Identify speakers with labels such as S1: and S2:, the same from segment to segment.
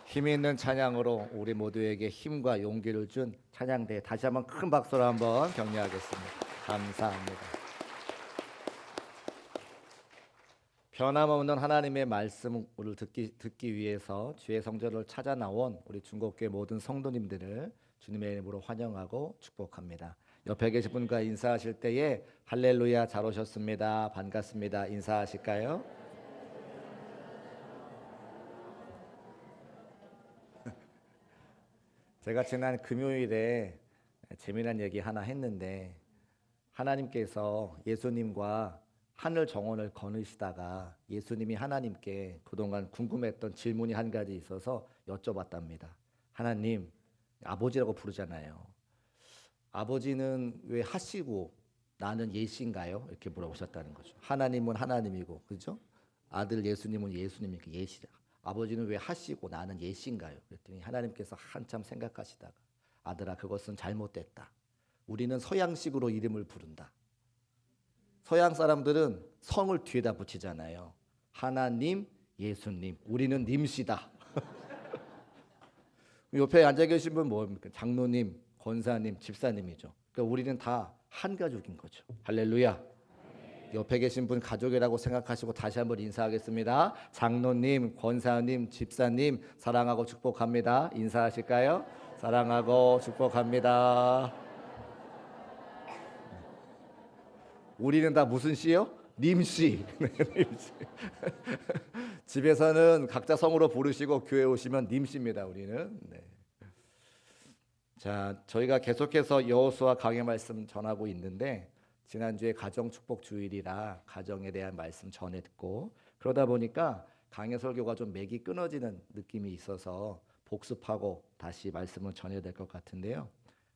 S1: 힘이 있는 찬양으로 우리 모두에게 힘과 용기를 준 찬양대 다시 한번 큰 박수로 한번 격려하겠습니다. 감사합니다. 변함없는 하나님의 말씀을 듣기 위해서 주의 성전을 찾아 나온 우리 중국교회 모든 성도님들을 주님의 이름으로 환영하고 축복합니다. 옆에 계신 분과 인사하실 때에 할렐루야 잘 오셨습니다. 반갑습니다. 인사하실까요? 제가 지난 금요일에 재미난 얘기 하나 했는데 하나님께서 예수님과 하늘 정원을 거느시다가 예수님이 하나님께 그동안 궁금했던 질문이 한 가지 있어서 여쭤봤답니다. 하나님, 아버지라고 부르잖아요. 아버지는 왜 하시고 나는 예시인가요? 이렇게 물어보셨다는 거죠. 하나님은 하나님이고, 그죠? 아들 예수님은 예수님이니까 예시다. 아버지는 왜 하시고 나는 예시인가요? 그랬더니 하나님께서 한참 생각하시다가 아들아, 그것은 잘못됐다. 우리는 서양식으로 이름을 부른다. 서양 사람들은 성을 뒤에다 붙이잖아요. 하나님, 예수님. 우리는 님시다. 옆에 앉아 계신 분 뭡니까? 장로님, 권사님, 집사님이죠. 그러니까 우리는 다 한 가족인 거죠. 할렐루야. 옆에 계신 분 가족이라고 생각하시고 다시 한번 인사하겠습니다. 장로님, 권사님, 집사님 사랑하고 축복합니다. 인사하실까요? 사랑하고 축복합니다. 우리는 다 무슨 씨요? 님씨. 네, 님씨. 집에서는 각자 성으로 부르시고 교회 오시면 님씨입니다. 우리는. 네. 자, 저희가 계속해서 여호수아 강해 말씀 전하고 있는데 지난주에 가정 축복 주일이라 가정에 대한 말씀 전했고 그러다 보니까 강해 설교가 좀 맥이 끊어지는 느낌이 있어서 복습하고 다시 말씀을 전해야 될 것 같은데요.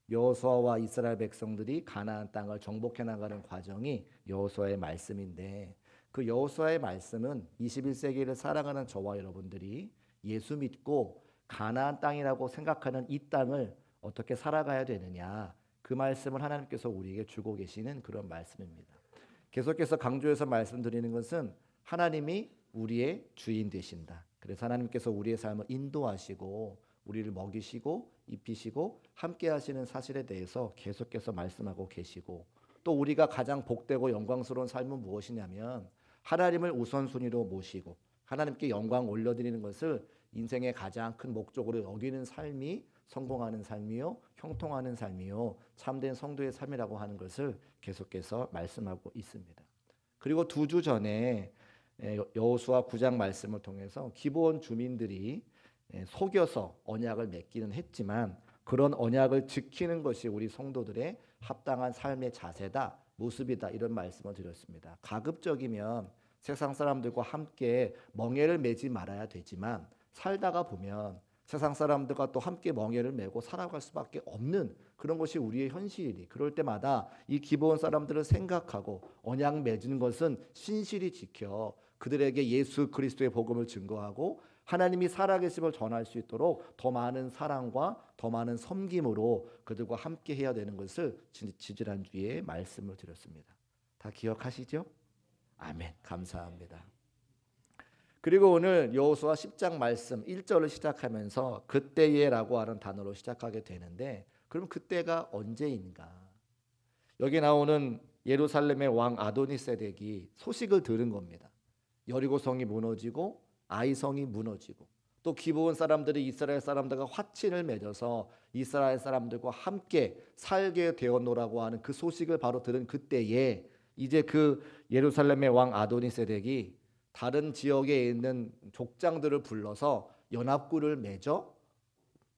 S1: 여호수아와 이스라엘 백성들이 가나안 땅을 정복해 나가는 과정이 여호수아의 말씀인데 그 여호수아의 말씀은 21세기를 살아가는 저와 여러분들이 예수 믿고 가나안 땅이라고 생각하는 이 땅을 어떻게 살아가야 되느냐 그 말씀을 하나님께서 우리에게 주고 계시는 그런 말씀입니다. 계속해서 강조해서 말씀드리는 것은 하나님이 우리의 주인 되신다. 그래서 하나님께서 우리의 삶을 인도하시고 우리를 먹이시고 입히시고 함께 하시는 사실에 대해서 계속해서 말씀하고 계시고 또 우리가 가장 복되고 영광스러운 삶은 무엇이냐면 하나님을 우선순위로 모시고 하나님께 영광 올려드리는 것을 인생의 가장 큰 목적으로 여기는 삶이 성공하는 삶이요 형통하는 삶이요 참된 성도의 삶이라고 하는 것을 계속해서 말씀하고 있습니다. 그리고 2주 전에 여호수아 9장 말씀을 통해서 기브온 주민들이 속여서 언약을 맺기는 했지만 그런 언약을 지키는 것이 우리 성도들의 합당한 삶의 자세다, 모습이다 이런 말씀을 드렸습니다. 가급적이면 세상 사람들과 함께 멍에를 매지 말아야 되지만 살다가 보면 세상 사람들과 또 함께 멍에를 메고 살아갈 수밖에 없는 그런 것이 우리의 현실이니 그럴 때마다 이 기브온 사람들을 생각하고 언약 맺는 것은 신실히 지켜 그들에게 예수 그리스도의 복음을 증거하고 하나님이 살아계심을 전할 수 있도록 더 많은 사랑과 더 많은 섬김으로 그들과 함께 해야 되는 것을 지지난주에 말씀을 드렸습니다. 다 기억하시죠? 아멘. 감사합니다. 그리고 오늘 여호수아 10장 말씀 1절을 시작하면서 그때에라고 하는 단어로 시작하게 되는데 그럼 그때가 언제인가? 여기 나오는 예루살렘의 왕 아도니세덱이 소식을 들은 겁니다. 여리고성이 무너지고 아이성이 무너지고 또 기브온 사람들이 이스라엘 사람들과 화친을 맺어서 이스라엘 사람들과 함께 살게 되었노라고 하는 그 소식을 바로 들은 그때에 이제 그 예루살렘의 왕 아도니세덱이 다른 지역에 있는 족장들을 불러서 연합군을 맺어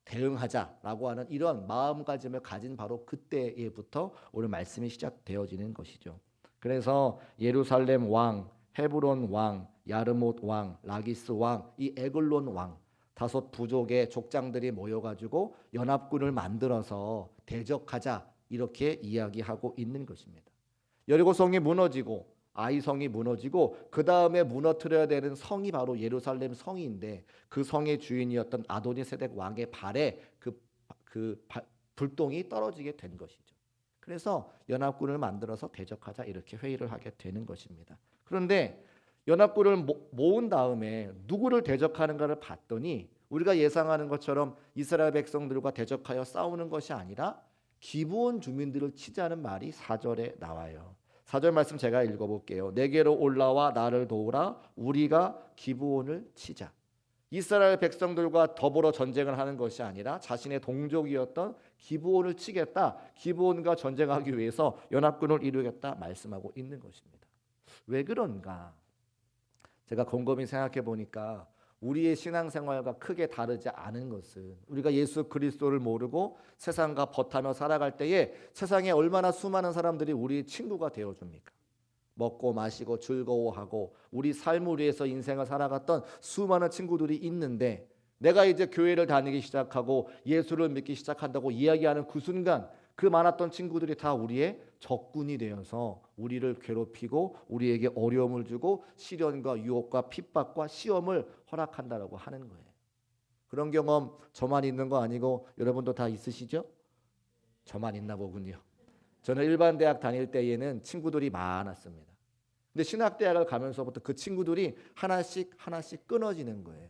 S1: 대응하자라고 하는 이런 마음가짐을 가진 바로 그때에부터 오늘 말씀이 시작되어지는 것이죠. 그래서 예루살렘 왕, 헤브론 왕, 야르못 왕, 라기스 왕, 이 에글론 왕 다섯 부족의 족장들이 모여가지고 연합군을 만들어서 대적하자 이렇게 이야기하고 있는 것입니다. 여리고성이 무너지고 아이성이 무너지고 그 다음에 무너뜨려야 되는 성이 바로 예루살렘 성인데 그 성의 주인이었던 아도니세덱 왕의 발에 불똥이 떨어지게 된 것이죠. 그래서 연합군을 만들어서 대적하자 이렇게 회의를 하게 되는 것입니다. 그런데 연합군을 모은 다음에 누구를 대적하는가를 봤더니 우리가 예상하는 것처럼 이스라엘 백성들과 대적하여 싸우는 것이 아니라 기브온 주민들을 치자는 말이 4절에 나와요. 4절 말씀 제가 읽어볼게요. 내게로 올라와 나를 도우라. 우리가 기브온을 치자. 이스라엘 백성들과 더불어 전쟁을 하는 것이 아니라 자신의 동족이었던 기브온을 치겠다. 기브온과 전쟁하기 위해서 연합군을 이루겠다 말씀하고 있는 것입니다. 왜 그런가? 제가 곰곰이 생각해 보니까 우리의 신앙생활과 크게 다르지 않은 것은 우리가 예수 그리스도를 모르고 세상과 벗하며 살아갈 때에 세상에 얼마나 수많은 사람들이 우리의 친구가 되어줍니까? 먹고 마시고 즐거워하고 우리 삶을 위해서 인생을 살아갔던 수많은 친구들이 있는데 내가 이제 교회를 다니기 시작하고 예수를 믿기 시작한다고 이야기하는 그 순간 그 많았던 친구들이 다 우리의 적군이 되어서 우리를 괴롭히고 우리에게 어려움을 주고 시련과 유혹과 핍박과 시험을 허락한다라고 하는 거예요. 그런 경험 저만 있는 거 아니고 여러분도 다 있으시죠? 저만 있나 보군요. 저는 일반 대학 다닐 때에는 친구들이 많았습니다. 근데 신학대학을 가면서부터 그 친구들이 하나씩 끊어지는 거예요.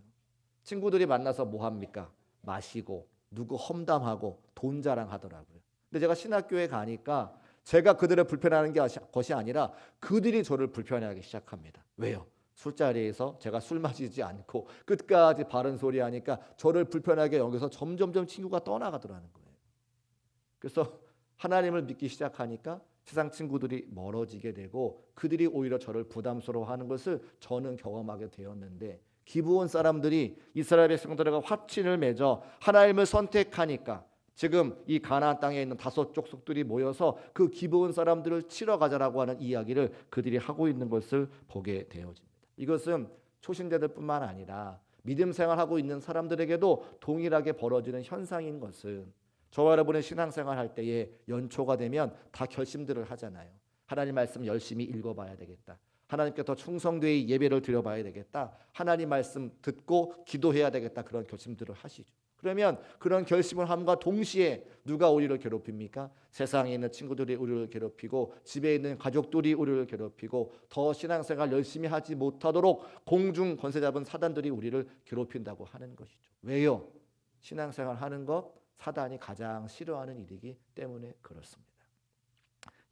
S1: 친구들이 만나서 뭐 합니까? 마시고 누구 험담하고 돈 자랑하더라고요. 근데 제가 신학교에 가니까 제가 그들을 불편해하는 것이 아니라 그들이 저를 불편해하기 시작합니다. 왜요? 술자리에서 제가 술 마시지 않고 끝까지 바른 소리 하니까 저를 불편하게 여기서 점점점 친구가 떠나가더라는 거예요. 그래서 하나님을 믿기 시작하니까 세상 친구들이 멀어지게 되고 그들이 오히려 저를 부담스러워하는 것을 저는 경험하게 되었는데 기브온 사람들이 이스라엘 백성들과 화친을 맺어 하나님을 선택하니까 지금 이 가나안 땅에 있는 5 족속들이 모여서 그 기브온 사람들을 치러 가자라고 하는 이야기를 그들이 하고 있는 것을 보게 되어집니다. 이것은 초신자들뿐만 아니라 믿음 생활하고 있는 사람들에게도 동일하게 벌어지는 현상인 것은 저와 여러분의 신앙생활 할 때에 연초가 되면 다 결심들을 하잖아요. 하나님 말씀 열심히 읽어봐야 되겠다. 하나님께 더 충성되이 예배를 드려봐야 되겠다. 하나님 말씀 듣고 기도해야 되겠다. 그런 결심들을 하시죠. 그러면 그런 결심을 함과 동시에 누가 우리를 괴롭힙니까? 세상에 있는 친구들이 우리를 괴롭히고 집에 있는 가족들이 우리를 괴롭히고 더 신앙생활 열심히 하지 못하도록 공중 권세 잡은 사단들이 우리를 괴롭힌다고 하는 것이죠. 왜요? 신앙생활 하는 것 사단이 가장 싫어하는 일이기 때문에 그렇습니다.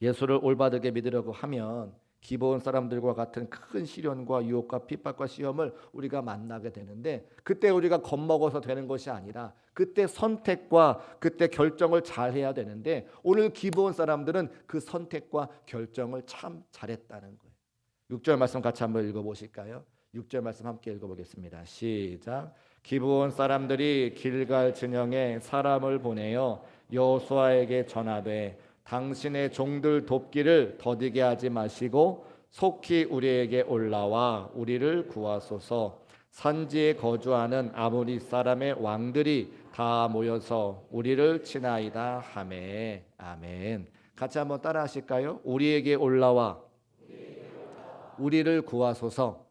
S1: 예수를 올바르게 믿으려고 하면 기브온 사람들과 같은 큰 시련과 유혹과 핍박과 시험을 우리가 만나게 되는데 그때 우리가 겁먹어서 되는 것이 아니라 그때 선택과 그때 결정을 잘 해야 되는데 오늘 기브온 사람들은 그 선택과 결정을 참 잘했다는 거예요. 6절 말씀 같이 한번 읽어보실까요? 6절 말씀 함께 읽어보겠습니다. 시작. 기브온 사람들이 길갈 진영에 사람을 보내어 여호수아에게 전하되 당신의 종들 돕기를 더디게 하지 마시고 속히 우리에게 올라와 우리를 구하소서. 산지에 거주하는 아모리 사람의 왕들이 다 모여서 우리를 치나이다 하매. 아멘. 같이 한번 따라 하실까요? 우리에게 올라와 우리를 구하소서.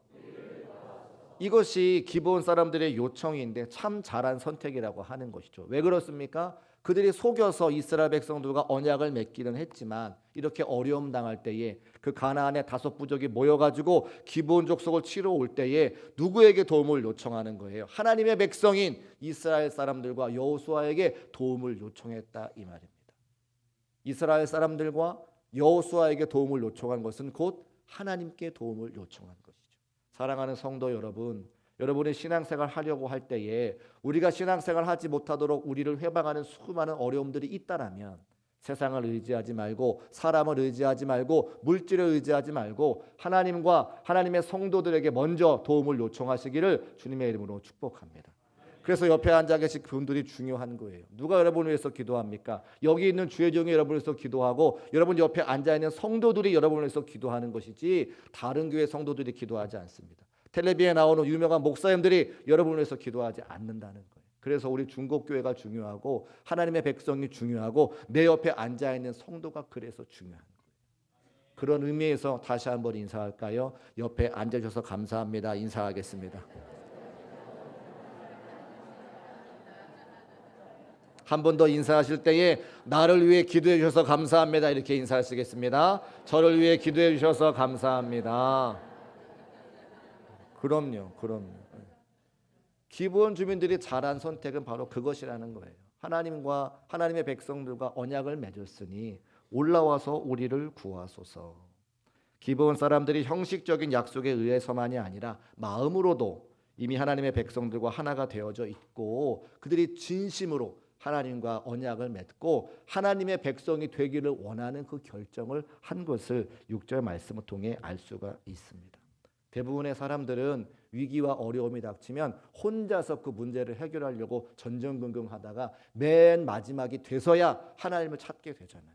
S1: 이것이 기브온 사람들의 요청인데 참 잘한 선택이라고 하는 것이죠. 왜 그렇습니까? 그들이 속여서 이스라엘 백성들과 언약을 맺기는 했지만 이렇게 어려움 당할 때에 그 가나안의 5 부족이 모여가지고 기브온 족속을 치러 올 때에 누구에게 도움을 요청하는 거예요? 하나님의 백성인 이스라엘 사람들과 여호수아에게 도움을 요청했다 이 말입니다. 이스라엘 사람들과 여호수아에게 도움을 요청한 것은 곧 하나님께 도움을 요청한 것이죠. 사랑하는 성도 여러분, 여러분의 신앙생활 하려고 할 때에 우리가 신앙생활 하지 못하도록 우리를 회방하는 수많은 어려움들이 있다라면 세상을 의지하지 말고 사람을 의지하지 말고 물질을 의지하지 말고 하나님과 하나님의 성도들에게 먼저 도움을 요청하시기를 주님의 이름으로 축복합니다. 그래서 옆에 앉아 계신 분들이 중요한 거예요. 누가 여러분을 위해서 기도합니까? 여기 있는 주의 종이 여러분을 위해서 기도하고 여러분 옆에 앉아있는 성도들이 여러분을 위해서 기도하는 것이지 다른 교회 성도들이 기도하지 않습니다. 텔레비에 나오는 유명한 목사님들이 여러분을 위해서 기도하지 않는다는 거예요. 그래서 우리 중국교회가 중요하고 하나님의 백성이 중요하고 내 옆에 앉아있는 성도가 그래서 중요한 거예요. 그런 의미에서 다시 한번 인사할까요? 옆에 앉아주셔서 감사합니다. 인사하겠습니다. 한 번 더 인사하실 때에 나를 위해 기도해 주셔서 감사합니다. 이렇게 인사하시겠습니다. 저를 위해 기도해 주셔서 감사합니다. 그럼요. 기브온 주민들이 잘한 선택은 바로 그것이라는 거예요. 하나님과 하나님의 백성들과 언약을 맺었으니 올라와서 우리를 구하소서. 기브온 사람들이 형식적인 약속에 의해서만이 아니라 마음으로도 이미 하나님의 백성들과 하나가 되어져 있고 그들이 진심으로 하나님과 언약을 맺고 하나님의 백성이 되기를 원하는 그 결정을 한 것을 6절 말씀을 통해 알 수가 있습니다. 대부분의 사람들은 위기와 어려움이 닥치면 혼자서 그 문제를 해결하려고 전전긍긍하다가 맨 마지막이 돼서야 하나님을 찾게 되잖아요.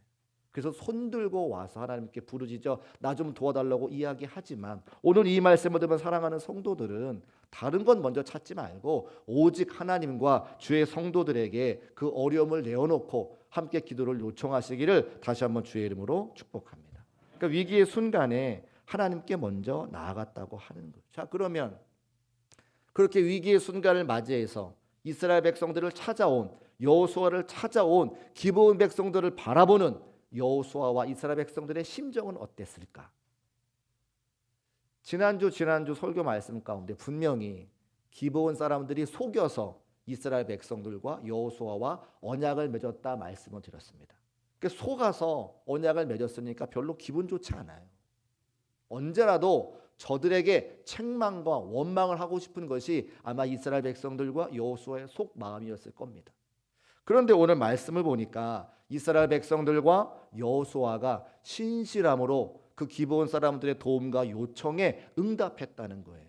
S1: 그래서 손들고 와서 하나님께 부르짖어 나 좀 도와달라고 이야기하지만 오늘 이 말씀을 들으면 사랑하는 성도들은 다른 건 먼저 찾지 말고 오직 하나님과 주의 성도들에게 그 어려움을 내어놓고 함께 기도를 요청하시기를 다시 한번 주의 이름으로 축복합니다. 그러니까 위기의 순간에 하나님께 먼저 나아갔다고 하는 거죠. 자, 그러면 그렇게 위기의 순간을 맞이해서 이스라엘 백성들을 찾아온 여호수아를 찾아온 기브온 백성들을 바라보는 여호수아와 이스라엘 백성들의 심정은 어땠을까? 지난주 설교 말씀 가운데 분명히 기브온 사람들이 속여서 이스라엘 백성들과 여호수아와 언약을 맺었다 말씀을 드렸습니다. 그러니까 속아서 언약을 맺었으니까 별로 기분 좋지 않아요. 언제라도 저들에게 책망과 원망을 하고 싶은 것이 아마 이스라엘 백성들과 여호수아의 속 마음이었을 겁니다. 그런데 오늘 말씀을 보니까 이스라엘 백성들과 여호수아가 신실함으로 그 기브온 사람들의 도움과 요청에 응답했다는 거예요.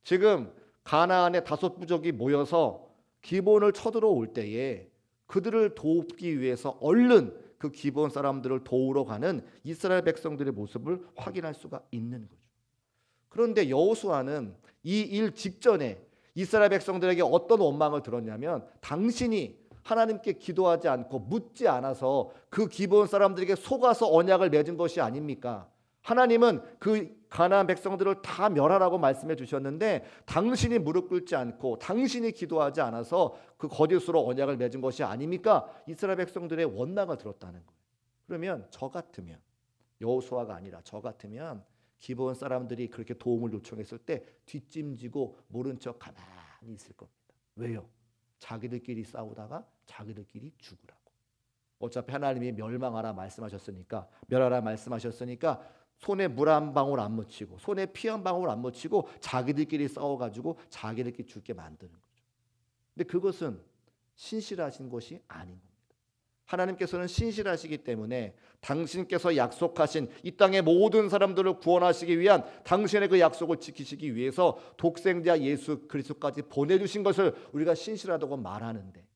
S1: 지금 가나안의 5부족이 모여서 기브온을 쳐들어올 때에 그들을 돕기 위해서 얼른 그 기브온 사람들을 도우러 가는 이스라엘 백성들의 모습을 확인할 수가 있는 거죠. 그런데 여호수아는 이 일 직전에 이스라엘 백성들에게 어떤 원망을 들었냐면 당신이 하나님께 기도하지 않고 묻지 않아서 그 기브온 사람들에게 속아서 언약을 맺은 것이 아닙니까? 하나님은 그 가나안 백성들을 다 멸하라고 말씀해 주셨는데 당신이 무릎 꿇지 않고 당신이 기도하지 않아서 그 거짓으로 언약을 맺은 것이 아닙니까? 이스라엘 백성들의 원망을 들었다는 거예요. 그러면 저 같으면 여호수아가 아니라 저 같으면 기브온 사람들이 그렇게 도움을 요청했을 때 뒷짐지고 모른 척 가만히 있을 겁니다. 왜요? 자기들끼리 싸우다가 자기들끼리 죽으라고. 어차피 하나님이 멸망하라 말씀하셨으니까 멸하라 말씀하셨으니까 손에 물 한 방울 안 묻히고 손에 피 한 방울 안 묻히고 자기들끼리 싸워가지고 자기들끼리 죽게 만드는 거죠. 근데 그것은 신실하신 것이 아닌 겁니다. 하나님께서는 신실하시기 때문에 당신께서 약속하신 이 땅의 모든 사람들을 구원하시기 위한 당신의 그 약속을 지키시기 위해서 독생자 예수 그리스도까지 보내주신 것을 우리가 신실하다고 말하는데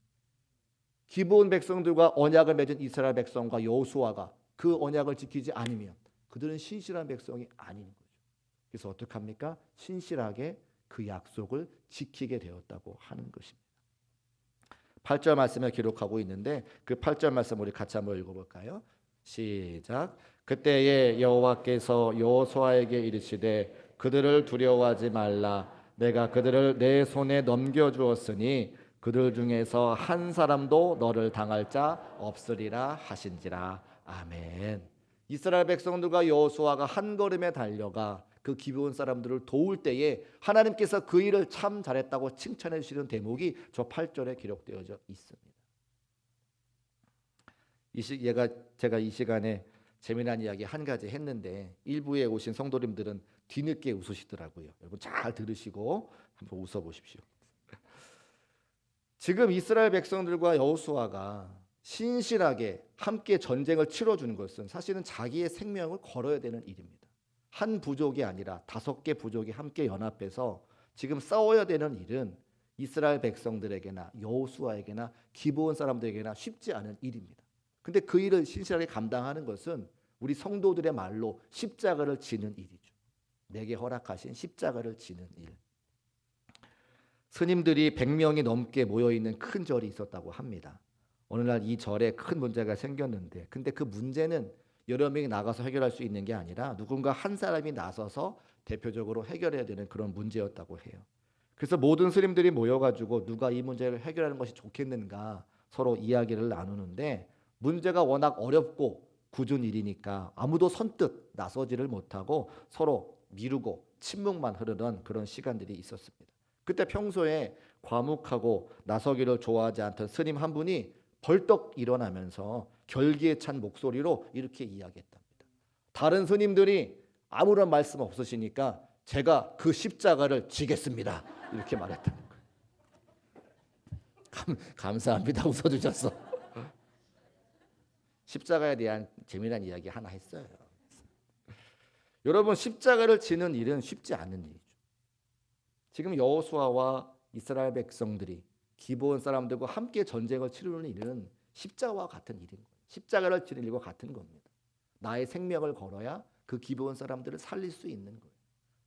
S1: 기브온 백성들과 언약을 맺은 이스라엘 백성과 여호수아가 그 언약을 지키지 않으면 그들은 신실한 백성이 아닌 거죠. 그래서 어떻게 합니까? 신실하게 그 약속을 지키게 되었다고 하는 것입니다. 8절 말씀을 기록하고 있는데 그 8절 말씀 우리 같이 한번 읽어볼까요? 시작. 그때에 여호와께서 여호수아에게 이르시되 그들을 두려워하지 말라. 내가 그들을 내 손에 넘겨주었으니 그들 중에서 한 사람도 너를 당할 자 없으리라 하신지라. 아멘. 이스라엘 백성들과 여호수아가 한 걸음에 달려가 그 기브온 사람들을 도울 때에 하나님께서 그 일을 참 잘했다고 칭찬해 주시는 대목이 저 8절에 기록되어져 있습니다. 제가 이 시간에 재미난 이야기 한 가지 했는데 일부에 오신 성도님들은 뒤늦게 웃으시더라고요. 여러분 잘 들으시고 한번 웃어보십시오. 지금 이스라엘 백성들과 여호수아가 신실하게 함께 전쟁을 치러주는 것은 사실은 자기의 생명을 걸어야 되는 일입니다. 한 부족이 아니라 5개 부족이 함께 연합해서 지금 싸워야 되는 일은 이스라엘 백성들에게나 여호수아에게나 기브온 사람들에게나 쉽지 않은 일입니다. 근데 그 일을 신실하게 감당하는 것은 우리 성도들의 말로 십자가를 지는 일이죠. 내게 허락하신 십자가를 지는 일. 스님들이 100명이 넘게 모여있는 큰 절이 있었다고 합니다. 어느 날 이 절에 큰 문제가 생겼는데 근데 그 문제는 여러 명이 나가서 해결할 수 있는 게 아니라 누군가 한 사람이 나서서 대표적으로 해결해야 되는 그런 문제였다고 해요. 그래서 모든 스님들이 모여가지고 누가 이 문제를 해결하는 것이 좋겠는가 서로 이야기를 나누는데 문제가 워낙 어렵고 굳은 일이니까 아무도 선뜻 나서지를 못하고 서로 미루고 침묵만 흐르던 그런 시간들이 있었습니다. 그때 평소에 과묵하고 나서기를 좋아하지 않던 스님 한 분이 벌떡 일어나면서 결기에 찬 목소리로 이렇게 이야기했답니다. 다른 스님들이 아무런 말씀 없으시니까 제가 그 십자가를 지겠습니다. 이렇게 말했다는 거예요. 감사합니다. 웃어주셨어. 십자가에 대한 재미난 이야기 하나 했어요. 여러분, 십자가를 지는 일은 쉽지 않은 일이죠. 지금 여호수아와 이스라엘 백성들이 기브온 사람들과 함께 전쟁을 치르는 일은 십자가와 같은 일인 거예요. 십자가를 지는 일과 같은 겁니다. 나의 생명을 걸어야 그 기브온 사람들을 살릴 수 있는 거예요.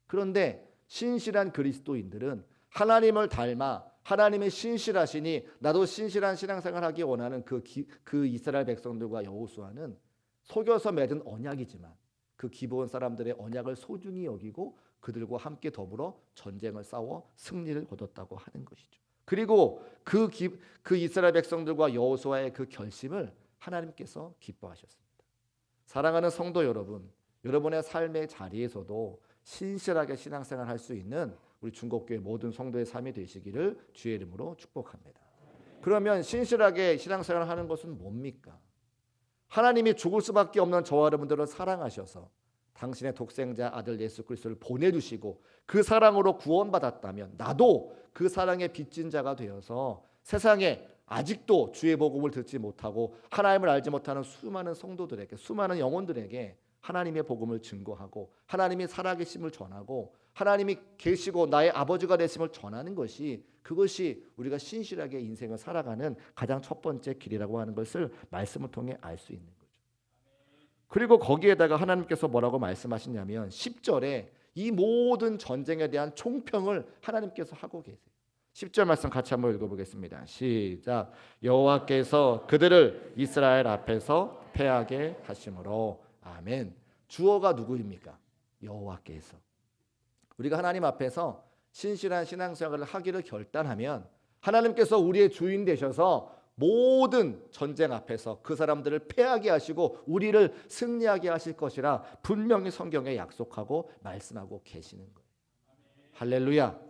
S1: 그런데 신실한 그리스도인들은 하나님을 닮아 하나님의 신실하시니 나도 신실한 신앙생활하기 원하는 그 이스라엘 백성들과 여호수아는 속여서 맺은 언약이지만 그 기브온 사람들의 언약을 소중히 여기고 그들과 함께 더불어 전쟁을 싸워 승리를 거뒀다고 하는 것이죠. 그리고 그 이스라엘 백성들과 여호수아의 그 결심을 하나님께서 기뻐하셨습니다. 사랑하는 성도 여러분, 여러분의 삶의 자리에서도 신실하게 신앙생활 할 수 있는 우리 중국교회 모든 성도의 삶이 되시기를 주의 이름으로 축복합니다. 그러면 신실하게 신앙생활을 하는 것은 뭡니까? 하나님이 죽을 수밖에 없는 저와 여러분들을 사랑하셔서 당신의 독생자 아들 예수 그리스도를 보내주시고 그 사랑으로 구원받았다면 나도 그 사랑의 빚진 자가 되어서 세상에 아직도 주의 복음을 듣지 못하고 하나님을 알지 못하는 수많은 성도들에게, 수많은 영혼들에게 하나님의 복음을 증거하고 하나님이 살아계심을 전하고 하나님이 계시고 나의 아버지가 되심을 전하는 것이, 그것이 우리가 신실하게 인생을 살아가는 가장 첫 번째 길이라고 하는 것을 말씀을 통해 알 수 있는 거죠. 그리고 거기에다가 하나님께서 뭐라고 말씀하시냐면 10절에 이 모든 전쟁에 대한 총평을 하나님께서 하고 계세요. 10절 말씀 같이 한번 읽어보겠습니다. 시작. 여호와께서 그들을 이스라엘 앞에서 패하게 하심으로. 아멘. 주어가 누구입니까? 여호와께서. 우리가 하나님 앞에서 신실한 신앙생활을 하기를 결단하면 하나님께서 우리의 주인 되셔서 모든 전쟁 앞에서 그 사람들을 패하게 하시고 우리를 승리하게 하실 것이라 분명히 성경에 약속하고 말씀하고 계시는 거예요. 할렐루야.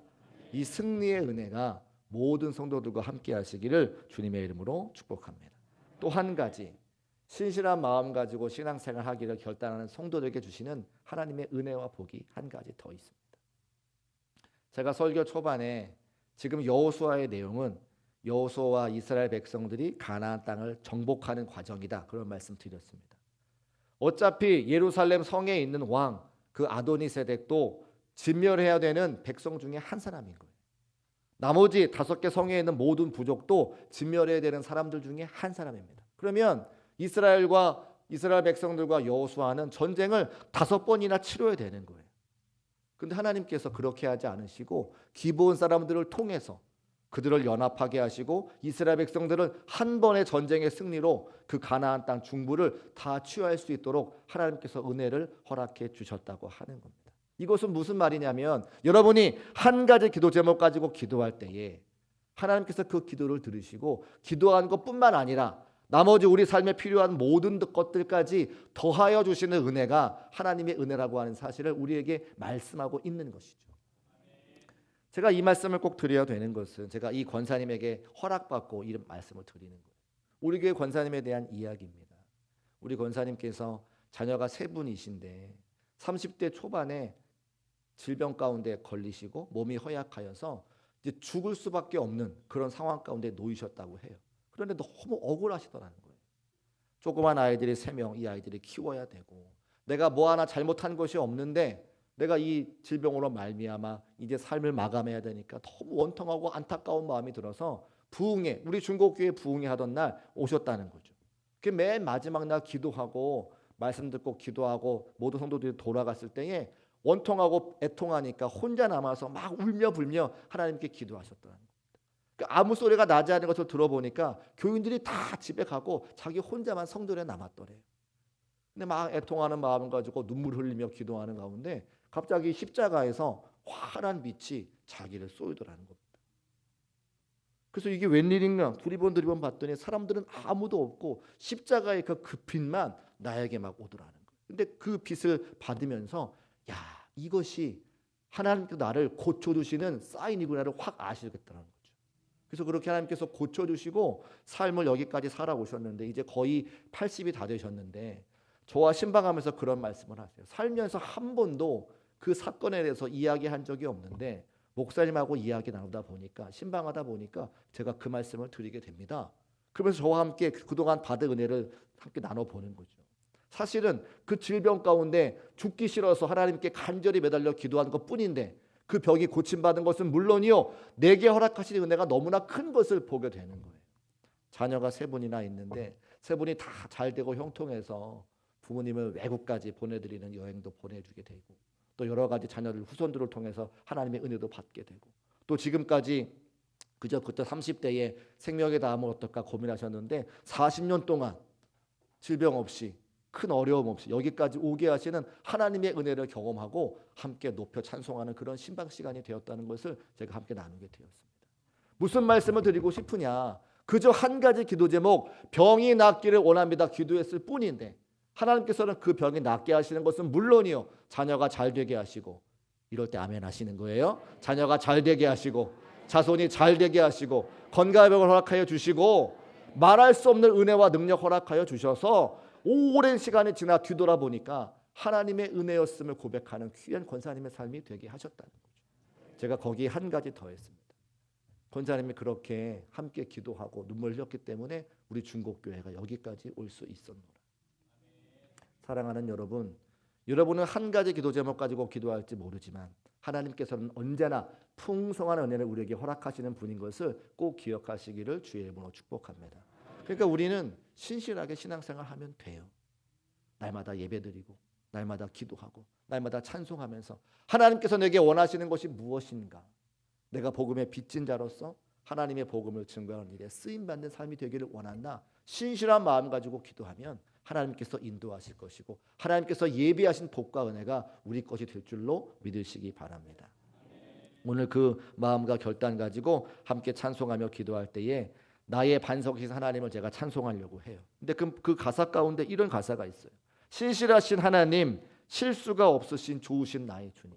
S1: 이 승리의 은혜가 모든 성도들과 함께 하시기를 주님의 이름으로 축복합니다. 또 한 가지, 신실한 마음 가지고 신앙생활 하기를 결단하는 성도들에게 주시는 하나님의 은혜와 복이 한 가지 더 있습니다. 제가 설교 초반에 지금 여호수아의 내용은 여호수아와 이스라엘 백성들이 가나안 땅을 정복하는 과정이다, 그런 말씀 드렸습니다. 어차피 예루살렘 성에 있는 왕 그 아도니세덱도 진멸해야 되는 백성 중에 한 사람인 거예요. 나머지 5개 성에 있는 모든 부족도 진멸해야 되는 사람들 중에 한 사람입니다. 그러면 이스라엘 백성들과 여호수아는 전쟁을 5번이나 치러야 되는 거예요. 그런데 하나님께서 그렇게 하지 않으시고 기브온 사람들을 통해서 그들을 연합하게 하시고 이스라엘 백성들은 한 번의 전쟁의 승리로 그 가나안 땅 중부를 다 취할 수 있도록 하나님께서 은혜를 허락해 주셨다고 하는 겁니다. 이것은 무슨 말이냐면 여러분이 한 가지 기도 제목 가지고 기도할 때에 하나님께서 그 기도를 들으시고 기도한 것뿐만 아니라 나머지 우리 삶에 필요한 모든 것들까지 더하여 주시는 은혜가 하나님의 은혜라고 하는 사실을 우리에게 말씀하고 있는 것이죠. 제가 이 말씀을 꼭 드려야 되는 것은 제가 이 권사님에게 허락받고 이런 말씀을 드리는 거예요. 우리 교회 권사님에 대한 이야기입니다. 우리 권사님께서 자녀가 3분이신데 30대 초반에 질병 가운데 걸리시고 몸이 허약하여서 이제 죽을 수밖에 없는 그런 상황 가운데 놓이셨다고 해요. 그런데 너무 억울하시더라는 거예요. 조그만 아이들이 3명, 이 아이들이 키워야 되고 내가 뭐 하나 잘못한 것이 없는데 내가 이 질병으로 말미암아 이제 삶을 마감해야 되니까 너무 원통하고 안타까운 마음이 들어서 부흥회, 우리 중국교회 부흥회 하던 날 오셨다는 거죠. 그 맨 마지막 날 기도하고 말씀 듣고 기도하고 모든 성도들이 돌아갔을 때에 원통하고 애통하니까 혼자 남아서 막 울며 불며 하나님께 기도하셨다는 거예요. 아무 소리가 나지 않는 것을 들어보니까 교인들이 다 집에 가고 자기 혼자만 성전에 남았더래요. 근데 막 애통하는 마음 가지고 눈물 흘리며 기도하는 가운데 갑자기 십자가에서 환한 빛이 자기를 쏘이더라는 겁니다. 그래서 이게 웬일인가 두리번 봤더니 사람들은 아무도 없고 십자가의 그 빛만 나에게 막 오더라는 거예요. 근데 그 빛을 받으면서 야, 이것이 하나님께서 나를 고쳐주시는 사인이구나를 확 아시겠다는 거죠. 그래서 그렇게 하나님께서 고쳐주시고 삶을 여기까지 살아오셨는데 이제 거의 80이 다 되셨는데 저와 신방하면서 그런 말씀을 하세요. 살면서 한 번도 그 사건에 대해서 이야기한 적이 없는데 목사님하고 이야기 나누다 보니까 신방하다 보니까 제가 그 말씀을 드리게 됩니다. 그러면서 저와 함께 그동안 받은 은혜를 함께 나눠보는 거죠. 사실은 그 질병 가운데 죽기 싫어서 하나님께 간절히 매달려 기도하는 것뿐인데 그 병이 고침받은 것은 물론이요 내게 허락하신 은혜가 너무나 큰 것을 보게 되는 거예요. 자녀가 3분이나 있는데 3분이 다 잘 되고 형통해서 부모님을 외국까지 보내드리는 여행도 보내주게 되고 또 여러 가지 자녀들 후손들을 통해서 하나님의 은혜도 받게 되고 또 지금까지 그저 그때 30대에 생명의 다음을 어떨까 고민하셨는데 40년 동안 질병 없이 큰 어려움 없이 여기까지 오게 하시는 하나님의 은혜를 경험하고 함께 높여 찬송하는 그런 신방 시간이 되었다는 것을 제가 함께 나누게 되었습니다. 무슨 말씀을 드리고 싶으냐? 그저 한 가지 기도 제목 병이 낫기를 원합니다 기도했을 뿐인데 하나님께서는 그 병이 낫게 하시는 것은 물론이요 자녀가 잘 되게 하시고 이럴 때 아멘 하시는 거예요. 자녀가 잘 되게 하시고 자손이 잘 되게 하시고 건강의 병을 허락하여 주시고 말할 수 없는 은혜와 능력 허락하여 주셔서 오랜 시간이 지나 뒤돌아보니까 하나님의 은혜였음을 고백하는 귀한 권사님의 삶이 되게 하셨다는 거죠. 제가 거기에 한 가지 더 했습니다. 권사님이 그렇게 함께 기도하고 눈물 흘렸기 때문에 우리 중국교회가 여기까지 올 수 있었노라. 사랑하는 여러분, 여러분은 한 가지 기도 제목 가지고 기도할지 모르지만 하나님께서는 언제나 풍성한 은혜를 우리에게 허락하시는 분인 것을 꼭 기억하시기를 주의 이름으로 축복합니다. 그러니까 우리는 신실하게 신앙생활 하면 돼요. 날마다 예배드리고 날마다 기도하고 날마다 찬송하면서 하나님께서 내게 원하시는 것이 무엇인가? 내가 복음의 빚진 자로서 하나님의 복음을 증거하는 일에 쓰임받는 삶이 되기를 원한다. 신실한 마음 가지고 기도하면 하나님께서 인도하실 것이고 하나님께서 예비하신 복과 은혜가 우리 것이 될 줄로 믿으시기 바랍니다. 오늘 그 마음과 결단 가지고 함께 찬송하며 기도할 때에 나의 반석이신 하나님을 제가 찬송하려고 해요. 근데 그 가사 가운데 이런 가사가 있어요. 신실하신 하나님, 실수가 없으신 좋으신 나의 주님.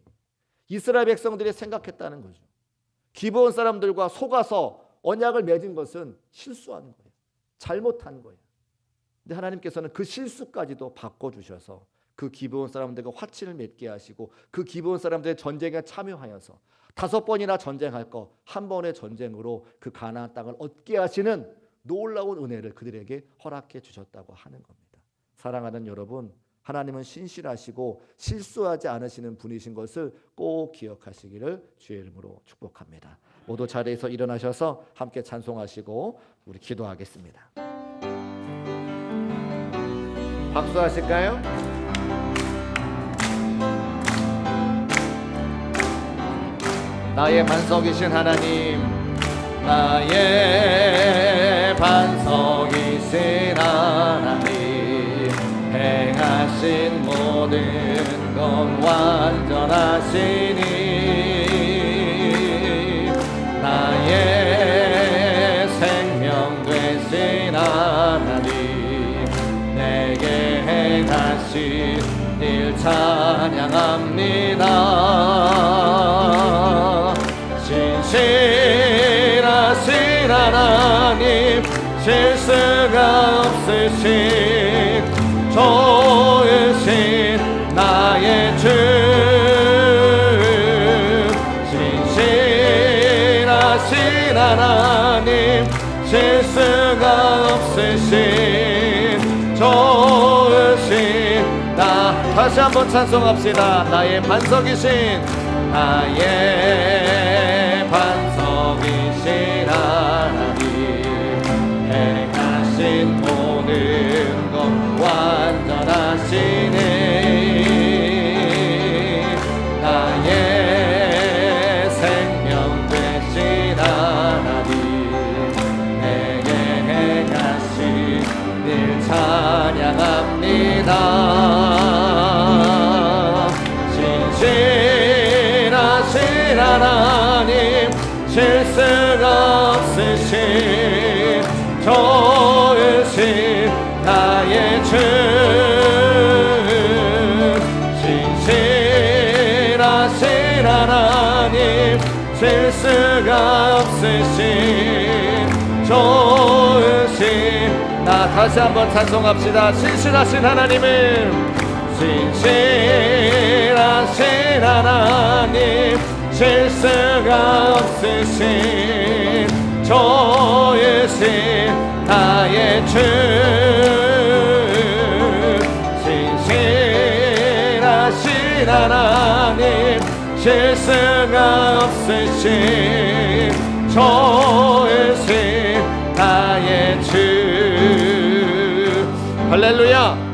S1: 이스라엘 백성들이 생각했다는 거죠. 기브온 사람들과 속아서 언약을 맺은 것은 실수한 거예요. 잘못한 거예요. 근데 하나님께서는 그 실수까지도 바꿔주셔서 그 기브온 사람들과 화친을 맺게 하시고 그 기브온 사람들의 전쟁에 참여하여서 5번이나 전쟁할 거 한 번의 전쟁으로 그 가나안 땅을 얻게 하시는 놀라운 은혜를 그들에게 허락해 주셨다고 하는 겁니다. 사랑하는 여러분, 하나님은 신실하시고 실수하지 않으시는 분이신 것을 꼭 기억하시기를 주의 이름으로 축복합니다. 모두 자리에서 일어나셔서 함께 찬송하시고 우리 기도하겠습니다. 박수하실까요? 나의 반석이신 하나님, 나의 반석이신 하나님, 행하신 모든 건 완전하시니 나의 생명 되신 하나님, 내게 행하신 일 찬양합니다. 신실하신 하나님, 실수가 없으신 좋으신 나의 주, 신실하신 하나님, 실수가 없으신 좋으신 나. 다시 한번 찬송합시다. 나의 반석이신, 나의 반석이신 하나님, 행하신 모든 것 완전하시니 나의 생명 되신 하나님, 내게 행하신 일 찬양합니다. 신실하신 하나님, 실수가 없으신 좋으신 나의 주, 신실하신 하나님, 실수가 없으신 좋으신 나 다시 한번 찬송합시다. 신실하신 하나님을 신실하신 하나님 실수가 없으신 좋으신 나의 주 신실하신 하나님 실수가 없으신 좋으신 나의 주 할렐루야.